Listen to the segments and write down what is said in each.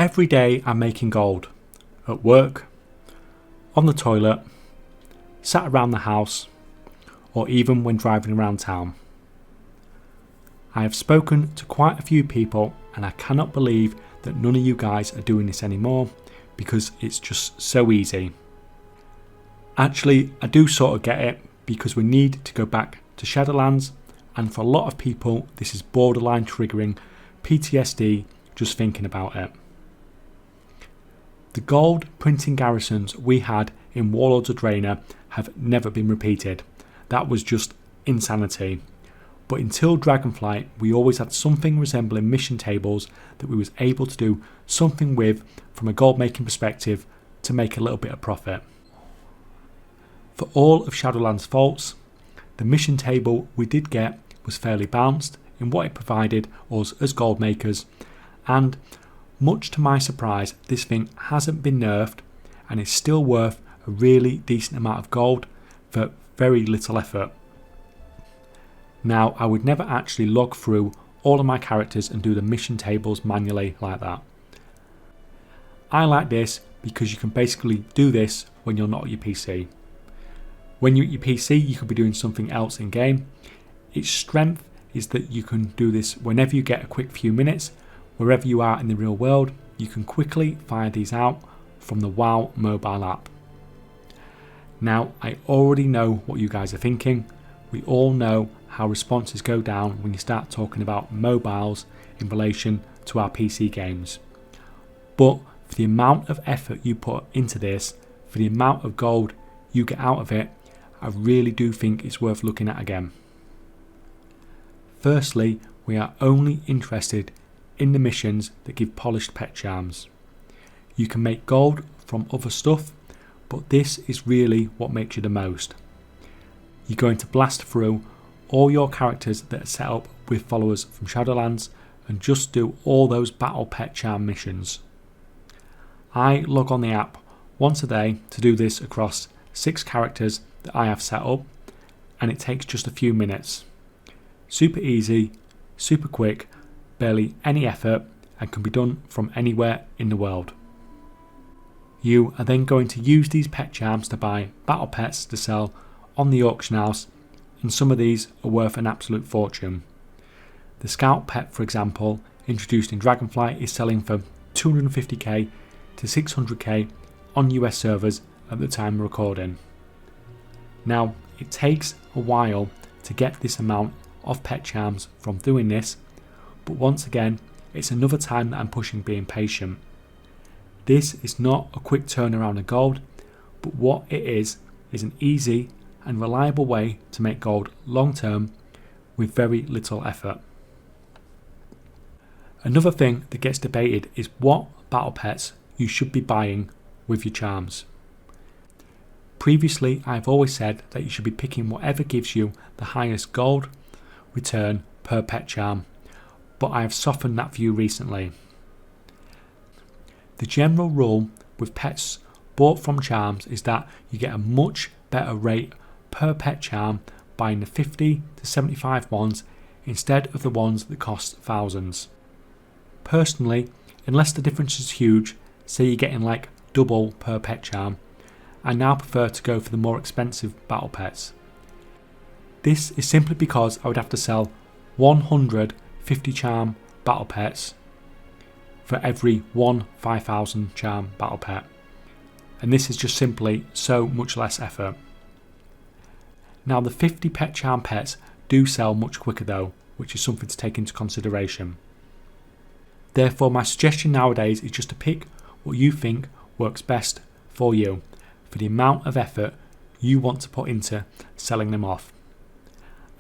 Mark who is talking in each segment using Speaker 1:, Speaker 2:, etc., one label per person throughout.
Speaker 1: Every day I'm making gold. At work, on the toilet, sat around the house, or even when driving around town. I have spoken to quite a few people and I cannot believe that none of you guys are doing this anymore because it's just so easy. Actually, I do sort of get it because we need to go back to Shadowlands, and for a lot of people this is borderline triggering PTSD just thinking about it. The gold printing garrisons we had in Warlords of Draenor have never been repeated. That was just insanity. But until Dragonflight, we always had something resembling mission tables that we was able to do something with from a gold making perspective to make a little bit of profit. For all of Shadowlands' faults, the mission table we did get was fairly balanced in what it provided us as gold makers, and much to my surprise, this thing hasn't been nerfed and is still worth a really decent amount of gold for very little effort. Now, I would never actually log through all of my characters and do the mission tables manually like that. I like this because you can basically do this when you're not at your PC. When you're at your PC, you could be doing something else in game. Its strength is that you can do this whenever you get a quick few minutes. Wherever you are in the real world, you can quickly fire these out from the WoW mobile app. Now, I already know what you guys are thinking. We all know how responses go down when you start talking about mobiles in relation to our PC games. But for the amount of effort you put into this, for the amount of gold you get out of it, I really do think it's worth looking at again. Firstly, we are only interested in the missions that give polished pet charms. You can make gold from other stuff, but this is really what makes you the most. You're going to blast through all your characters that are set up with followers from Shadowlands and just do all those battle pet charm missions. I log on the app once a day to do this across 6 characters that I have set up, and it takes just a few minutes. Super easy, super quick, barely any effort, and can be done from anywhere in the world. You are then going to use these pet charms to buy battle pets to sell on the auction house, and some of these are worth an absolute fortune. The scout pet, for example, introduced in Dragonflight, is selling for 250k to 600k on US servers at the time of recording. Now, it takes a while to get this amount of pet charms from doing this, but once again, it's another time that I'm pushing being patient. This is not a quick turnaround of gold, but what it is an easy and reliable way to make gold long term with very little effort. Another thing that gets debated is what battle pets you should be buying with your charms. Previously, I've always said that you should be picking whatever gives you the highest gold return per pet charm, but I have softened that view recently. The general rule with pets bought from charms is that you get a much better rate per pet charm buying the 50 to 75 ones instead of the ones that cost thousands. Personally, unless the difference is huge, say you're getting like double per pet charm, I now prefer to go for the more expensive battle pets. This is simply because I would have to sell 100 50 charm battle pets for every one 5000 charm battle pet, and this is just simply so much less effort. Now, the 50 pet charm pets do sell much quicker though, which is something to take into consideration. Therefore, my suggestion nowadays is just to pick what you think works best for you, for the amount of effort you want to put into selling them off.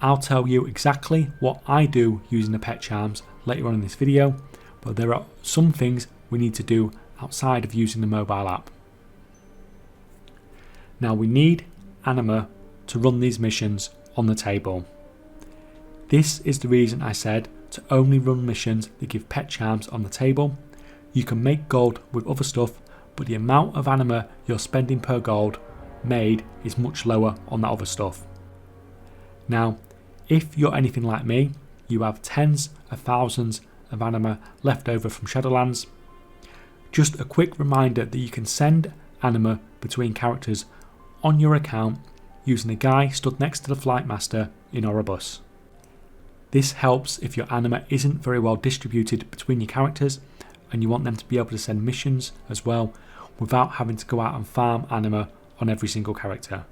Speaker 1: I'll tell you exactly what I do using the pet charms later on in this video, but there are some things we need to do outside of using the mobile app. Now, we need anima to run these missions on the table. This is the reason I said to only run missions that give pet charms on the table. You can make gold with other stuff, but the amount of anima you're spending per gold made is much lower on that other stuff. Now, if you're anything like me, you have tens of thousands of anima left over from Shadowlands. Just a quick reminder that you can send anima between characters on your account using a guy stood next to the flight master in Oribus. This helps if your anima isn't very well distributed between your characters and you want them to be able to send missions as well without having to go out and farm anima on every single character.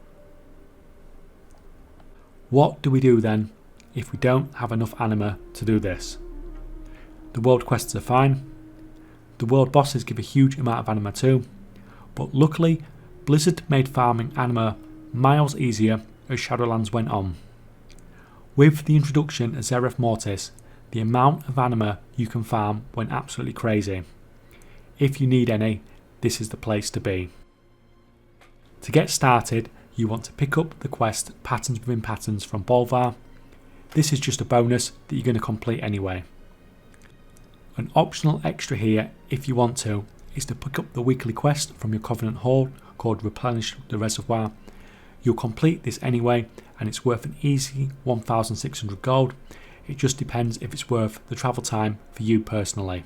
Speaker 1: What do we do then if we don't have enough anima to do this? The world quests are fine, the world bosses give a huge amount of anima too, but luckily Blizzard made farming anima miles easier as Shadowlands went on. With the introduction of Zereth Mortis, the amount of anima you can farm went absolutely crazy. If you need any, this is the place to be. To get started, you want to pick up the quest Patterns Within Patterns from Bolvar. This is just a bonus that you're going to complete anyway. An optional extra here, if you want to, is to pick up the weekly quest from your Covenant Hall called Replenish the Reservoir. You'll complete this anyway and it's worth an easy 1,600 gold. It just depends if it's worth the travel time for you personally.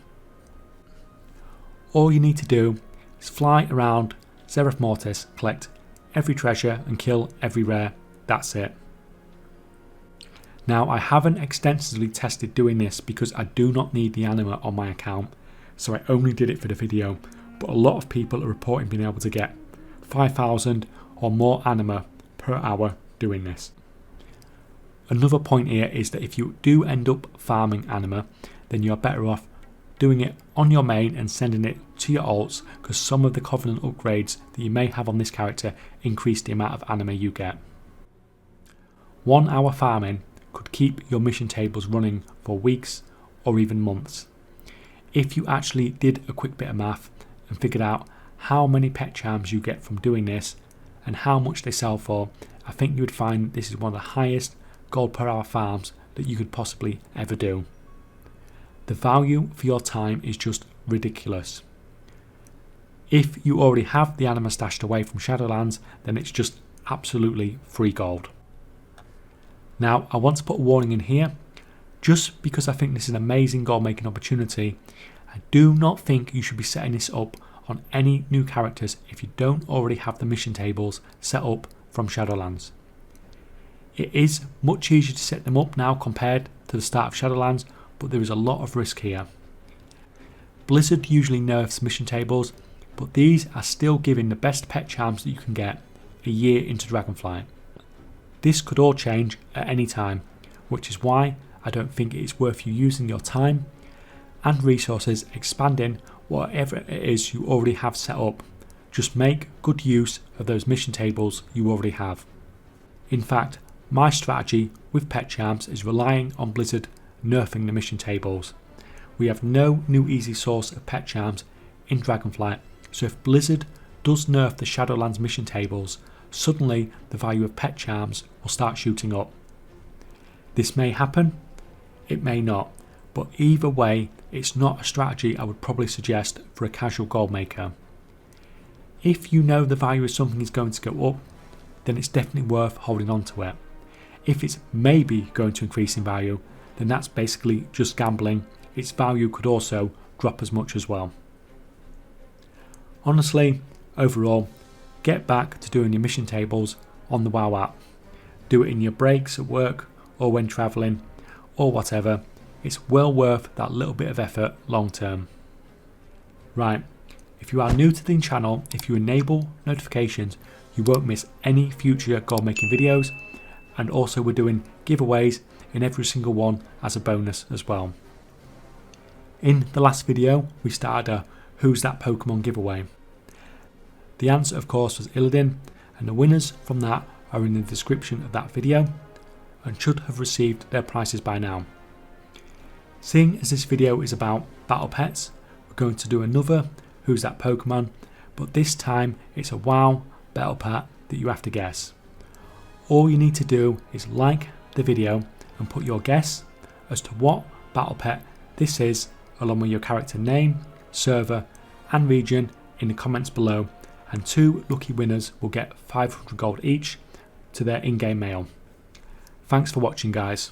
Speaker 1: All you need to do is fly around Zereth Mortis, collect every treasure and kill every rare. That's it. Now I haven't extensively tested doing this because I do not need the anima on my account, so I only did it for the video, but a lot of people are reporting being able to get 5,000 or more anima per hour doing this. Another point here is that if you do end up farming anima, then you're better off doing it on your main and sending it to your alts, because some of the Covenant upgrades that you may have on this character increase the amount of anima you get. 1 hour farming could keep your mission tables running for weeks or even months. If you actually did a quick bit of math and figured out how many pet charms you get from doing this and how much they sell for, I think you would find this is one of the highest gold per hour farms that you could possibly ever do. The value for your time is just ridiculous. If you already have the anima stashed away from Shadowlands, then it's just absolutely free gold. Now I want to put a warning in here, just because I think this is an amazing gold making opportunity. I do not think you should be setting this up on any new characters if you don't already have the mission tables set up from Shadowlands. It is much easier to set them up now compared to the start of Shadowlands, but there is a lot of risk here. Blizzard usually nerfs mission tables, but these are still giving the best pet charms that you can get a year into Dragonflight. This could all change at any time, which is why I don't think it is worth you using your time and resources expanding whatever it is you already have set up. Just make good use of those mission tables you already have. In fact, my strategy with pet charms is relying on Blizzard nerfing the mission tables. We have no new easy source of pet charms in Dragonflight, so if Blizzard does nerf the Shadowlands mission tables, suddenly the value of pet charms will start shooting up. This may happen, it may not, but either way it's not a strategy I would probably suggest for a casual gold maker. If you know the value of something is going to go up, then it's definitely worth holding on to it. If it's maybe going to increase in value, then that's basically just gambling. Its value could also drop as much as well. Honestly, overall, get back to doing your mission tables on the WoW app. Do it in your breaks at work or when travelling or whatever. It's well worth that little bit of effort long term. Right, if you are new to the channel, if you enable notifications, you won't miss any future gold making videos, and also we're doing giveaways in every single one as a bonus as well. In the last video we started a Who's That Pokemon giveaway. The answer of course was Illidan, and the winners from that are in the description of that video and should have received their prizes by now. Seeing as this video is about battle pets, we're going to do another Who's That Pokemon, but this time it's a WoW battle pet that you have to guess. All you need to do is like the video and put your guess as to what battle pet this is, along with your character name, server and region in the comments below, and 2 lucky winners will get 500 gold each to their in-game mail. Thanks for watching guys.